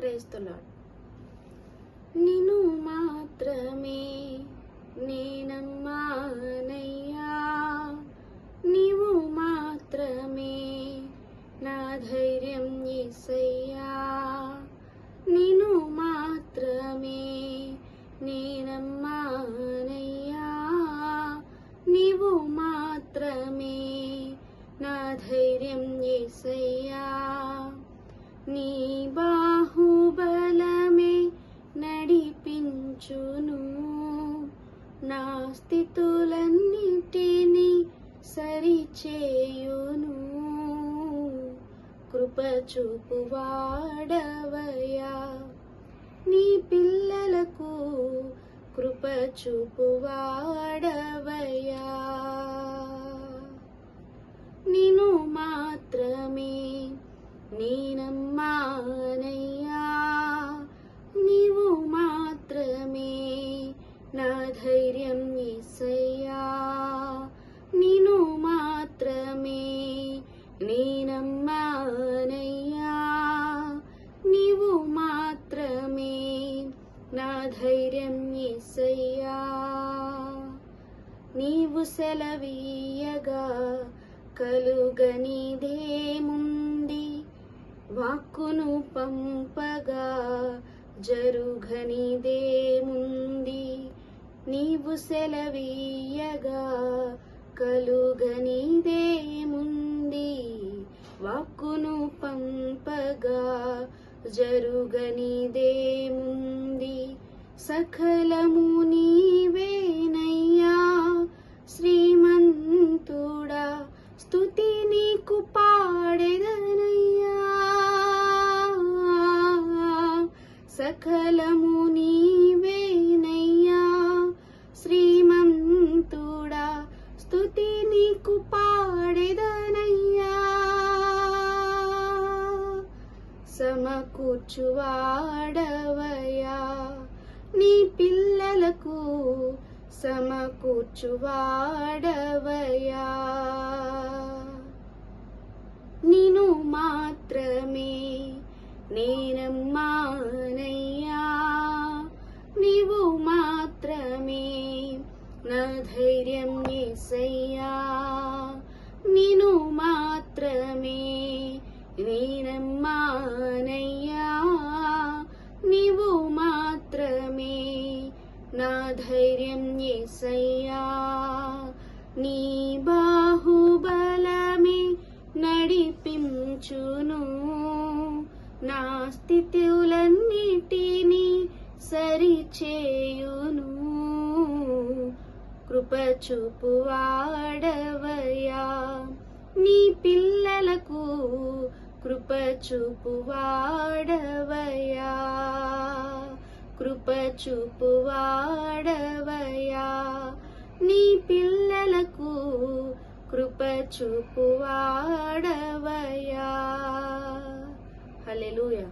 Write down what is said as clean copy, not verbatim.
Praise the lord. నిన్ను మాత్రమే నేనమ్మానయ్యా, నీవు మాత్రమే నా ధైర్యం యేసయ్యా. నిన్ను మాత్రమే నేనమ్మానయ్యా, నీవు మాత్రమే నా ధైర్యం యేసయ్యా. నీ బాహుబలమే నడిపించును, నా స్థితులన్నిటినీ సరిచేయును. కృప చూపువాడవయ్యా, నీ పిల్లలకు కృప చూపువాడవయ్యా. నిన్ను మాత్రమే నేనమ్మానయ్యా, నీవు మాత్రమే నా ధైర్యం యేసయ్యా. నిన్ను మాత్రమే నేనమ్మానయ్యా, నీవు మాత్రమే నా ధైర్యం యేసయ్యా. నీవు సెలవీయగా కలుగనిదేముంది, వాక్కును పంపగా జరుగనిదేముంది. నీవు సెలవీయగా కలుగనిదేముంది, వాక్కును పంపగా జరుగనిదేముంది. సకలము నీవేనయ్యా శ్రీమంతుడా, స్తుతి నీకు పాడెదనయ్యా. సకలము నీవేనయ్యా శ్రీమంతుడా, స్తుతి నీకు పాడెదనయ్యా. సమకూర్చువాడవయ్యా, నీ పిల్లలకు సమకూర్చువాడవయ్యా. నిన్ను మాత్రమే నేనమ్మానయ్యా, నీవు మాత్రమే నా ధైర్యం యేసయ్యా. నిన్ను మాత్రమే నేనమ్మానయ్యా, నీవు మాత్రమే నా ధైర్యం యేసయ్యా. నీ బాహుబలమే నడిపించును, నా స్థితులన్నిటినీ సరిచేయును. కృప చూపువాడవయ్యా, నీ పిల్లలకు కృప చూపువాడవయ్యా. కృప చూపువాడవయ్యా, నీ పిల్లలకు కృప చూపువాడవయ్యా. హల్లెలూయా.